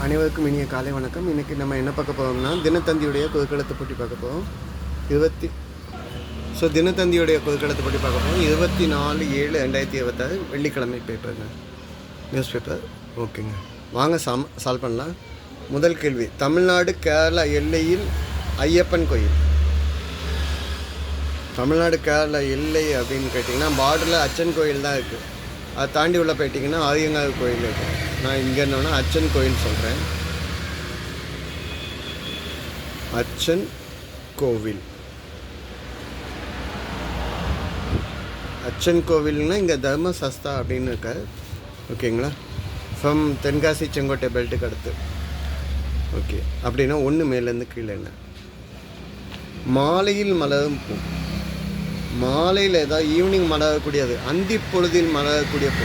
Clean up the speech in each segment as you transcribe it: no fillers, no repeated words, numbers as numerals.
அனைவருக்கும் இனிய காலை வணக்கம். இன்றைக்கி நம்ம என்ன பார்க்க போகிறோம்னா தினத்தந்தியுடைய குறுக்கெழுத்து போட்டி பார்க்க போகிறோம். தினத்தந்தியுடைய குறுக்கெழுத்து போட்டி பார்க்க போகிறோம். 24/7/2026 வெள்ளிக்கிழமை பேப்பருங்க, நியூஸ் பேப்பர். ஓகேங்க, வாங்க சால்வ் பண்ணலாம். முதல் கேள்வி, தமிழ்நாடு கேரளா எல்லையில் ஐயப்பன் கோயில். தமிழ்நாடு கேரளா எல்லை அப்படின்னு கேட்டிங்கன்னா பார்டரில் அச்சன் கோயில் தான் இருக்குது. அதை தாண்டி உள்ள போயிட்டிங்கன்னா ஆரியங்காவு கோயில் இருக்கும். நான் இங்கே என்னன்னா அச்சன் கோயில் சொல்கிறேன். அச்சன் கோவில். அச்சன் கோவில்னா இங்கே தர்ம சஸ்தா அப்படின்னு இருக்கார். ஓகேங்களா, ஃப்ரம் தென்காசி செங்கோட்டை பெல்ட்டுக்கு அடுத்து. ஓகே, அப்படின்னா ஒன்று மேலேருந்து கீழே என்ன? மாலையில் மலரும் பூ. மாலையில் ஏதாவது ஈவினிங் மலரக்கூடியது, அந்தி பொழுதில் மலரக்கூடிய பூ.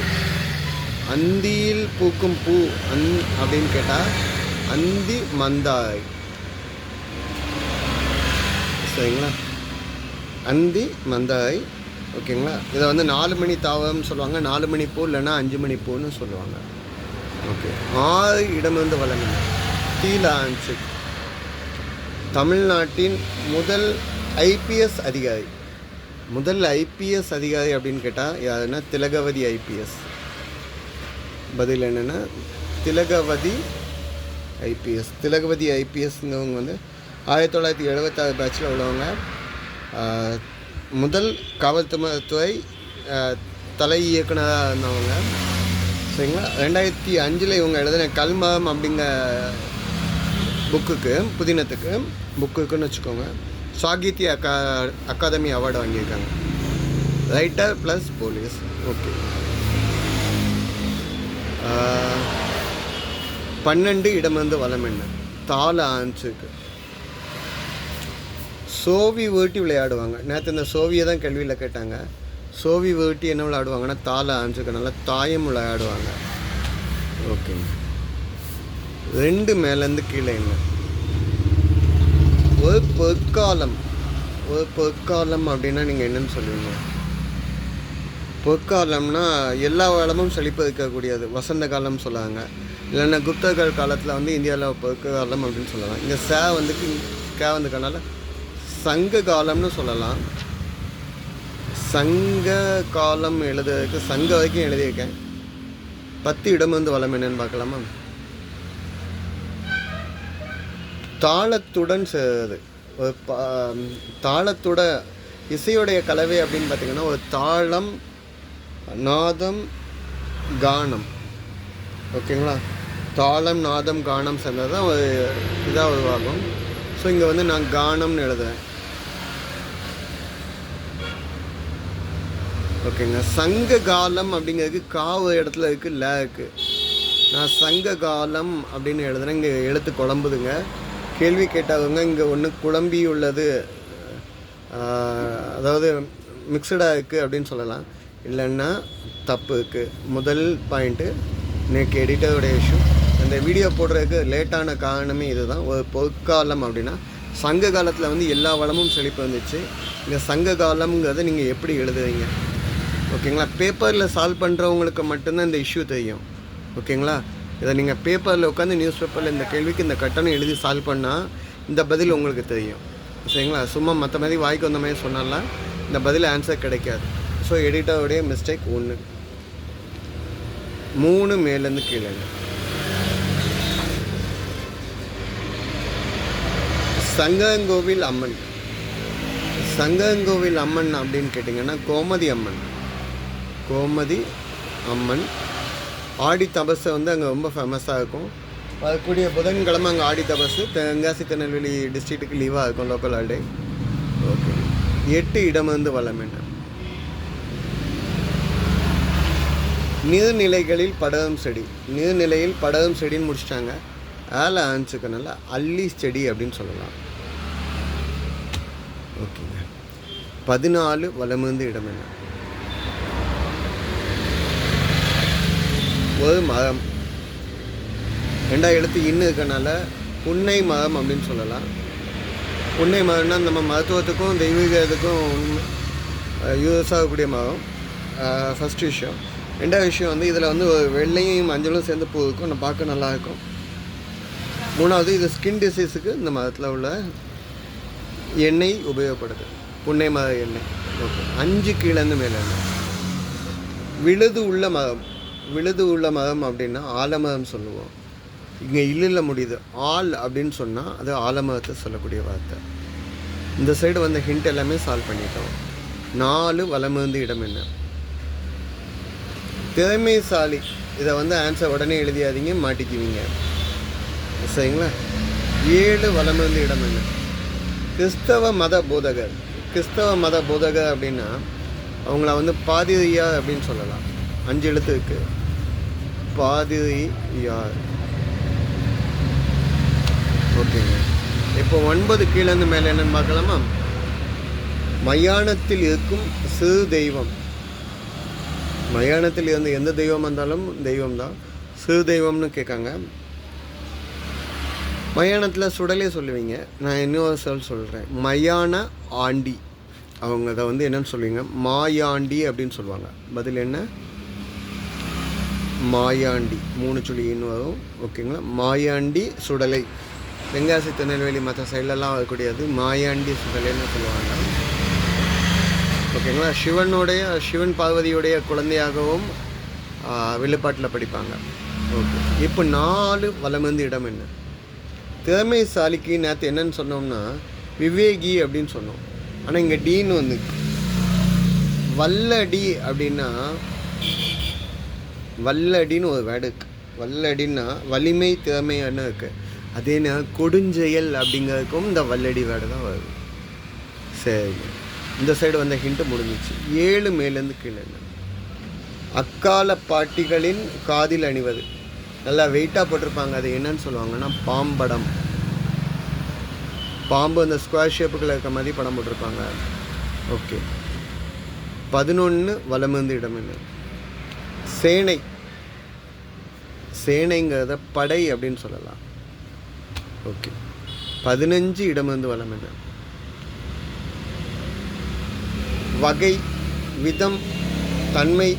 அந்தியில் பூக்கும் பூ அப்படின்னு கேட்டால் அந்தி மந்தாய். சரிங்களா, அந்தி மந்தாய். ஓகேங்களா, இதை வந்து 4 மணி தாவரம்னு சொல்லுவாங்க, 4 மணி பூ இல்லைன்னா 5 மணி பூன்னு சொல்லுவாங்க. ஓகே, 6 இடமிருந்து வளமில்லை. தீலான்சு தமிழ்நாட்டின் முதல் ஐபிஎஸ் அதிகாரி. முதல் ஐபிஎஸ் அதிகாரி அப்படின்னு கேட்டால் யாருன்னா திலகவதி ஐபிஎஸ். பதில் என்னென்னா திலகவதி ஐபிஎஸ். திலகவதி ஐபிஎஸ்ங்கிறவங்க வந்து 1976 பேட்சில் உள்ளவங்க. முதல் காவல்துறை தலை இயக்குனராக இருந்தவங்க. சரிங்களா, 2005 இவங்க எழுதின கல்மம் அப்படிங்கிற புக்குக்குன்னு வச்சுக்கோங்க, சாகித்ய அகாதமி அவார்டு வாங்கியிருக்காங்க. Writer plus police. ஓகே, 12 இடமிருந்து வளம் என்ன? தாள ஆன்ஸுக்கு சோவி வேட்டி விளையாடுவாங்க. நேற்று இந்த சோவியை தான் கேள்வியில் கேட்டாங்க. சோவி வேட்டி என்ன விளையாடுவாங்கன்னா தாள ஆன்ஸுக்கு நல்லா தாயம் விளையாடுவாங்க. ஓகேங்க, 2 மேலேருந்து கீழே என்ன? ஒரு பொற்காலம். ஒரு பொற்காலம் அப்படின்னா நீங்கள் என்னன்னு சொல்லுவீங்க? பொற்காலம்னா எல்லா காலமும் செழிப்பு இருக்கக்கூடியது. வசந்த காலம் சொல்லுவாங்க, இல்லைன்னா குப்தர்கள் காலத்தில் வந்து இந்தியாவில் பொற்காலம் அப்படின்னு சொல்லலாம். இங்கே வந்துக்கனால சங்க காலம்னு சொல்லலாம். சங்க காலம் எழுதுறதுக்கு சங்க வரைக்கும் எழுதியிருக்கேன். 10 இடம் வந்து வளம் என்னன்னு பார்க்கலாமா? தாளத்துடன் சேர்றது. ஒரு தாளத்தோட இசையுடைய கலவை அப்படின்னு பார்த்திங்கன்னா ஒரு தாளம், நாதம், கானம். ஓகேங்களா, தாளம், நாதம், கானம் சேர்ந்தது தான் ஒரு இதாக உருவாகும். ஸோ இங்கே வந்து நான் கானம்னு எழுதுறேன். ஓகேங்க, சங்க காலம் அப்படிங்கிறதுக்கு காவு இடத்துல இருக்குது, ல இருக்குது. நான் சங்க காலம் அப்படின்னு எழுதுனேன். இங்கே எழுத்து குழம்புதுங்க. கேள்வி கேட்டவங்க இங்கே ஒன்று குழம்பி உள்ளது, அதாவது மிக்சடாக இருக்குது அப்படின்னு சொல்லலாம், இல்லைன்னா தப்பு இருக்குது. முதல் பாயிண்ட்டு எனக்கு எடிட்டருடைய இஷ்யூ. அந்த வீடியோ போடுறதுக்கு லேட்டான காரணமே இது தான். ஒரு பொற்காலம் அப்படின்னா சங்க காலத்தில் வந்து எல்லா வளமும் செழிப்பு வந்துச்சு. இந்த சங்க காலம்ங்கிறத நீங்கள் எப்படி எழுதுவீங்க? ஓகேங்களா, பேப்பரில் சால்வ் பண்ணுறவங்களுக்கு மட்டும்தான் இந்த இஷ்யூ தெரியும். ஓகேங்களா, இதை நீங்கள் பேப்பரில் உட்காந்து நியூஸ் பேப்பரில் இந்த கேள்விக்கு இந்த கட்டணம் எழுதி சால்வ் பண்ணால் இந்த பதில் உங்களுக்கு தெரியும். சரிங்களா, சும்மா மற்ற மாதிரி வாய்க்கு வந்த மாதிரி சொன்னாலாம் இந்த பதில் ஆன்சர் கிடைக்காது. So எடிட்டருடைய mistake 1. 3 மேலேருந்து கீழே. சங்கங்கோவில் அம்மன். சங்கங்கோவில் அம்மன் அப்படின்னு கேட்டிங்கன்னா கோமதி அம்மன். கோமதி அம்மன் ஆடி தபஸை வந்து அங்கே ரொம்ப ஃபேமஸாக இருக்கும். வரக்கூடிய புதன்கிழமை அங்கே ஆடி தபஸு. தென்காசி திருநெல்வேலி டிஸ்ட்ரிக்ட்டுக்கு லீவாக இருக்கும், லோக்கல் ஹாலிடே. ஓகே, 8 இடம் வந்து வளம் என்ன? நீர்நிலைகளில் படரும் செடி. நீர்நிலையில் படரும் செடின்னு முடிச்சிட்டாங்க. அதில் ஆன்ஸுக்கனால அல்லி செடி அப்படின்னு சொல்லலாம். ஓகேங்க, 14 வளமிருந்து இடம் என்ன? ஒரு மரம். 2 எழுத்து இன்னும் இருக்கனால புன்னை மரம் அப்படின்னு சொல்லலாம். புன்னை மரம்னா நம்ம மருத்துவத்துக்கும் தெய்வீகத்துக்கும் யூஸ் ஆகக்கூடிய மரம். ஃபஸ்ட்டு விஷயம். ரெண்டாவது விஷயம் வந்து இதில் வந்து வெள்ளையும் மஞ்சளும் சேர்ந்து பூ இருக்கும், நம்ம பார்க்க நல்லாயிருக்கும். மூணாவது, இது ஸ்கின் டிசீஸுக்கு இந்த மதத்தில் உள்ள எண்ணெய் உபயோகப்படுது, புன்னை மத எண்ணெய். ஓகே. 5 கீழேருந்து மேலே எண்ணெய். விழுது உள்ள மதம். விழுது உள்ள மதம் அப்படின்னா ஆலமதம் சொல்லுவோம். இங்கே இல்லில் முடியுது. ஆல் அப்படின்னு சொன்னால் அது ஆலமதத்தை சொல்லக்கூடிய வார்த்தை. இந்த சைடு வந்த ஹிண்ட் எல்லாமே சால்வ் பண்ணிட்டோம். 4 வலமிருந்து இடம் என்ன? திறமைசாலி. இதை வந்து ஆன்சர் உடனே எழுதியாதீங்க, மாட்டிக்குவீங்க, சரிங்களா? 7 வலமிருந்து இடம் என்ன? கிறிஸ்தவ மத போதகர். கிறிஸ்தவ மத போதகர் அப்படின்னா அவங்கள வந்து பாதிரியார் அப்படின்னு சொல்லலாம். 5 எழுத்து இருக்கு. பாதிரியார். ஓகேங்க. இப்போ 9 கீழேருந்து மேலே என்னன்னு பார்க்கலாமா? மயானத்தில் இருக்கும் சிறு தெய்வம். மயானத்தில் இருந்து எந்த தெய்வம் வந்தாலும் தெய்வம் தான். சிறு தெய்வம்னு கேட்காங்க. மயானத்தில் சுடலே சொல்லுவீங்க. நான் இன்னொரு சொல்கிறேன். மயான ஆண்டி. அவங்க அதை வந்து என்னன்னு சொல்லுவீங்க? மாயாண்டி அப்படின்னு சொல்லுவாங்க. பதில் என்ன? மாயாண்டி. 3 சொல்லின்னு வரும். ஓகேங்களா? மாயாண்டி சுடலை. தென்காசி, திருநெல்வேலி மற்ற சைட்லலாம் வரக்கூடியது மாயாண்டி சுடலைன்னு சொல்லுவாங்க. ஓகேங்களா? சிவன் பார்வதியுடைய குழந்தையாகவும் விழுப்பாட்டில் படிப்பாங்க. ஓகே. இப்போ 4 வலமிருந்து இடம் என்ன? திறமைசாலிக்கு நேற்று என்னன்னு சொன்னோம்னா விவேகி அப்படின்னு சொன்னோம். ஆனால் இங்கே டீன்னு வந்து வல்லடி அப்படின்னா, வல்லடின்னு ஒரு வேர்டு இருக்குது. வல்லடின்னா வலிமை, திறமைன்னு இருக்குது. அதே நேரம் கொடுஞ்செயல் அப்படிங்கிறதுக்கும் இந்த வல்லடி வேர்டு தான் வருது. சரி, இந்த சைடு வந்த ஹிண்ட்டு முடிஞ்சிச்சு. 7 மேலேருந்து கீழே என்ன? அக்கால பாட்டிகளின் காதில் அணிவது. நல்லா வெயிட்டாக போட்டிருப்பாங்க. அது என்னன்னு சொல்லுவாங்கன்னா பாம்படம். பாம்பு அந்த ஸ்கொயர் ஷேப்புக்குள்ள இருக்க மாதிரி படம் போட்டிருப்பாங்க. ஓகே. 11 வலமிருந்து இடம் என்ன? சேனை. சேனைங்கிறத படை அப்படின்னு சொல்லலாம். ஓகே. 15 இடமிருந்து வலம் என்ன? வகை, விதம், தன்மை,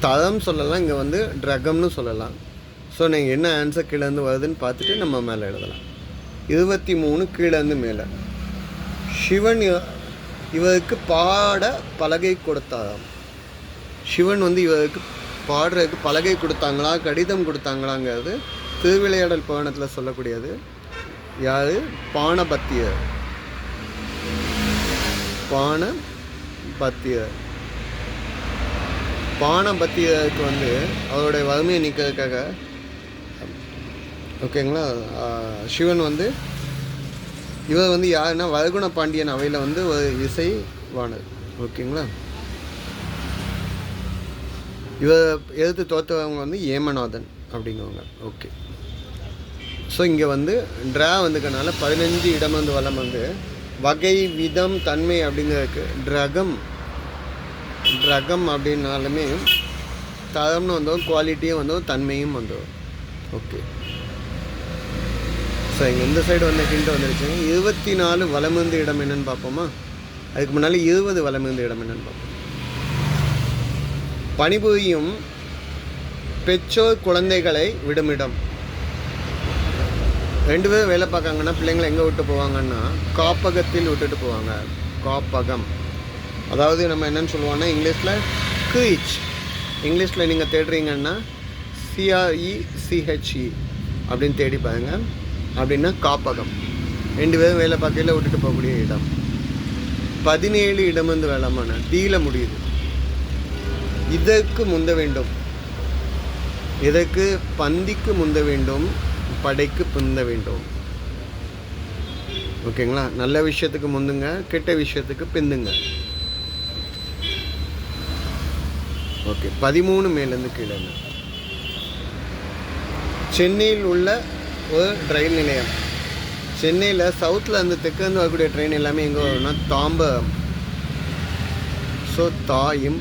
தரம் சொல்லலாம். இங்கே வந்து ட்ரகம்னு சொல்லலாம். ஸோ நீங்கள் என்ன ஆன்சர் கீழேருந்து வருதுன்னு பார்த்துட்டு நம்ம மேலே எழுதலாம். 23 கீழேருந்து மேலே. சிவன் இவருக்கு பாட பலகை கொடுத்தாராம். சிவன் வந்து இவருக்கு பாடுறதுக்கு பலகை கொடுத்தாங்களா, கடிதம் கொடுத்தாங்களாங்கிறது திருவிளையாடல் புராணத்தில் சொல்லக்கூடியது. யார்? பாணபத்தியர். பாணபத்தியர். பாணபத்தியருக்கு வந்து அவருடைய வறுமையை நீக்கிறதுக்காக, ஓகேங்களா, சிவன் வந்து இவர் வந்து யாருன்னா வரகுண பாண்டியன் அவையில் வந்து ஒரு இசைவாணர். ஓகேங்களா? இவர் எதிர்த்து தோற்றவங்க வந்து ஏமநாதன் அப்படிங்கிறவங்க. ஓகே. ஸோ இங்கே வந்து ட்ரா வந்துக்கனால 15 இடம் வந்து வலம் வந்து வகை, விதம், தன்மை அப்படிங்கிறதுக்கு ட்ரகம் அப்படின்னாலுமே தரம்னு வந்தோம், குவாலிட்டியும் வந்தோம், தன்மையும் வந்தோம். ஓகே. ஸோ இங்கே இந்த சைடு வந்த ஹிண்ட் வந்துருச்சுங்க. 24 வலமிருந்து இடம் என்னன்னு பார்ப்போமா? அதுக்கு முன்னாடி 20 வலமிருந்து இடம் என்னன்னு பார்ப்போம். பணிபுரியும் பெற்றோர் குழந்தைகளை விடுமிடம். 2 பேரும் வேலை பார்க்காங்கன்னா பிள்ளைங்களை எங்கே விட்டு போவாங்கன்னா காப்பகத்தில் விட்டுட்டு போவாங்க. காப்பகம். அதாவது நம்ம என்னென்னு சொல்லுவோம்னா இங்கிலீஷில் கிரீச். இங்கிலீஷில் நீங்கள் தேடுறீங்கன்னா CRECHE அப்படின்னு தேடி பாருங்க. அப்படின்னா காப்பகம். 2 பேரும் வேலை பார்க்கையில் விட்டுட்டு போகக்கூடிய இடம். 17 இடம் வந்து வேளாமான டீல முடியுது. இதற்கு முந்த வேண்டும். இதற்கு பந்திக்கு முந்த வேண்டும், படைக்கு பிந்த வேண்டும். ஓகேங்களா? நல்ல விஷயத்துக்கு முந்துங்க, கெட்ட விஷயத்துக்கு பிந்துங்க. ஓகே. 13 மேலேருந்து கீழே. சென்னையில் உள்ள ஒரு ரயில் நிலையம். சென்னையில் சவுத்தில் அந்த தெற்கிருந்து வரக்கூடிய ட்ரெயின் எல்லாமே எங்கே வரும்னா தாம்பரம். ஸோ தாயும்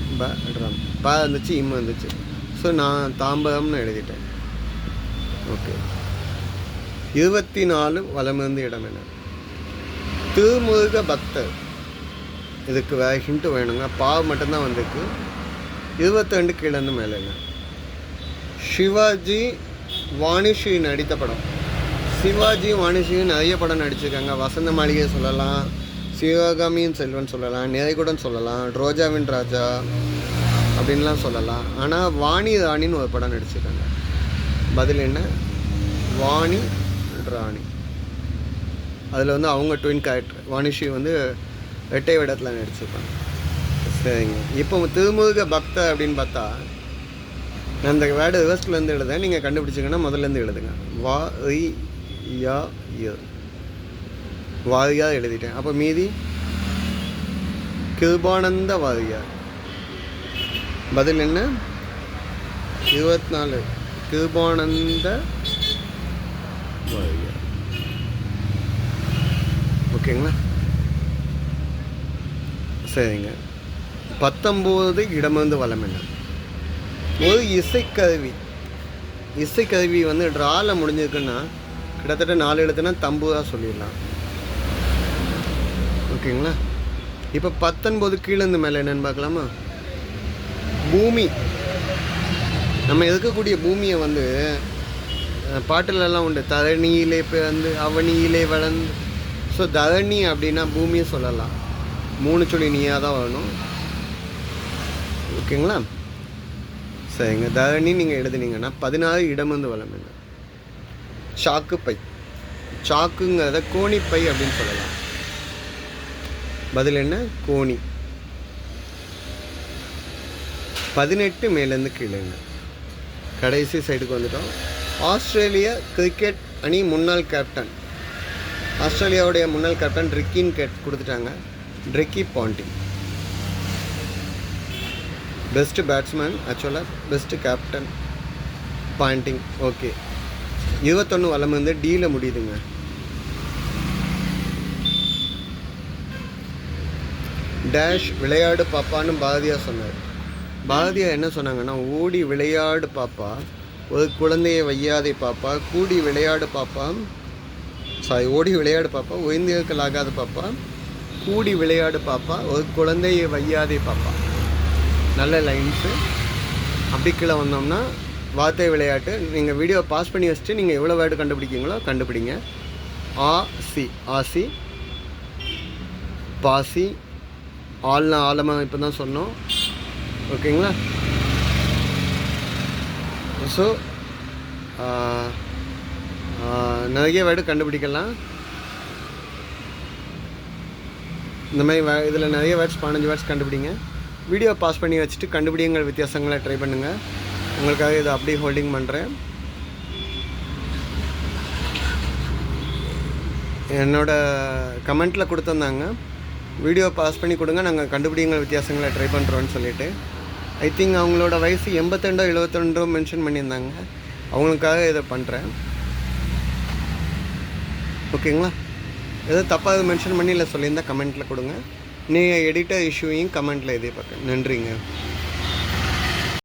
ரம் ப இருந்துச்சு, இம் வந்துச்சு. ஸோ நான் தாம்பரம்னு எழுதிட்டேன். ஓகே. 24 வலமிருந்து இடம் என்ன? திருமுருக பக்தர். இதுக்கு வேறு ஹிண்ட்டு வேணுங்க. பாவம் மட்டும்தான் வந்திருக்கு. 22 கீழேருந்து மேலே என்ன? சிவாஜி வாணிஸ்ரீ நடித்த படம். சிவாஜி வாணிஸ்ரீயும் நிறைய படம் நடிச்சிருக்காங்க. வசந்த மாளிகை சொல்லலாம், சிவகாமியின் செல்வன் சொல்லலாம், நிறைகுடன் சொல்லலாம், ரோஜாவின் ராஜா அப்படின்லாம் சொல்லலாம். ஆனால் வாணி ராணின்னு ஒரு படம் நடிச்சிருக்காங்க. பதில் என்ன? வாணி ராணி. அதில் வந்து அவங்க ட்வின் கேரக்டர். வாணிஸ்ரீ வந்து ரெட்டை வேடத்தில் நடிச்சிருப்பாங்க. சரிங்க. இப்போ திருமுருக பக்த அப்படின்னு பார்த்தா நான் இந்த வேர்டு ரிவர்ஸ்லேருந்து எழுதுறேன். நீங்கள் கண்டுபிடிச்சிங்கன்னா முதல்லேருந்து எழுதுங்க. வாரியார் எழுதிட்டேன். அப்போ மீதி கிருபானந்த வாரியார். பதில் என்ன? 24 கிருபானந்த வாரியார். ஓகேங்களா? சரிங்க. 19 இடமிருந்து வளம் என்ன? ஒரு இசைக்கருவி வந்து ட்ராவில் முடிஞ்சிருக்குன்னா கிட்டத்தட்ட 4 எழுத்துனா தம்புராக சொல்லிடலாம். ஓகேங்களா? இப்போ 19 கீழேருந்து மேலே என்னென்னு பார்க்கலாமா? பூமி. நம்ம இருக்கக்கூடிய பூமியை வந்து பாட்டிலெல்லாம் உண்டு. தரணியிலே பிறந்து அவனியிலே வளர்ந்து. ஸோ தரணி அப்படின்னா பூமியை சொல்லலாம். 3 சொல்லி நீயாக தான் வரணும். ஓகேங்களா? சரிங்க. தரணி நீங்கள் எழுதுனீங்கன்னா 16 இடமிருந்து வளம் என்ன? சாக்கு பை. சாக்குங்கிறத கோணிப்பை அப்படின்னு சொல்லலாம். பதில் என்ன? கோணி. 18 மேலேருந்து கீழே என்ன? கடைசி சைடுக்கு வந்துட்டோம். ஆஸ்திரேலிய கிரிக்கெட் அணி முன்னாள் கேப்டன். ஆஸ்திரேலியாவுடைய முன்னாள் கேப்டன் ரிக்கின்னு கொடுத்துட்டாங்க. Ricky Ponting. பெஸ்ட் பேட்ஸ்மேன் ஆக்சுவலாக பெஸ்ட்டு கேப்டன் பாயிண்டிங். ஓகே. 21 வளம் வந்து டீல முடியுதுங்க. டேஷ் விளையாடு பாப்பான்னு பாரதியார் சொன்னார். பாரதியார் என்ன சொன்னாங்கன்னா, ஓடி விளையாடு பாப்பா, ஒரு குழந்தையை வையாதே பாப்பா, கூடி விளையாடு பாப்பா, ஓடி விளையாடு பாப்பா, ஓய்ந்திருக்கலாகாத பாப்பா, கூடி விளையாடு பாப்பா, ஒரு குழந்தையை வையாதே பாப்பா. நல்ல லைன்ஸு. அப்படி கீழே வந்தோம்னா வார்த்தை விளையாட்டு. நீங்கள் வீடியோ பாஸ் பண்ணி வச்சுட்டு நீங்கள் எவ்வளோ வேர்டு கண்டுபிடிக்கிங்களோ கண்டுபிடிங்க. ஆசி, பாசி, ஆள்னா ஆழமாக இப்போ தான் சொன்னோம். ஓகேங்களா? ஸோ நிறைய வேர்டு கண்டுபிடிக்கலாம். இந்த மாதிரி இதில் நிறைய வேர்ட்ஸ் 15 வேர்ட்ஸ் கண்டுபிடிங்க. வீடியோ பாஸ் பண்ணி வச்சுட்டு கண்டுபிடிங்கள் வித்தியாசங்களை ட்ரை பண்ணுங்கள். உங்களுக்காக இதை அப்படியே ஹோல்டிங் பண்ணுறேன். என்னோடய கமெண்ட்டில் கொடுத்துருந்தாங்க, வீடியோ பாஸ் பண்ணி கொடுங்க, நாங்கள் கண்டுபிடிங்கள் வித்தியாசங்களை ட்ரை பண்ணுறோன்னு சொல்லிவிட்டு. ஐ திங்க் அவங்களோட வயசு 82 72 மென்ஷன் பண்ணியிருந்தாங்க. அவங்களுக்காக இதை பண்ணுறேன். ஓகேங்களா? எதாவது தப்பாக மென்ஷன் பண்ணி இல்லை சொல்லியிருந்தால் கமெண்ட்டில் கொடுங்க. நீங்கள் எடிட்டர் இஷ்யூவையும் கமெண்ட்டில் எதிர்பார்க்க. நன்றிங்க.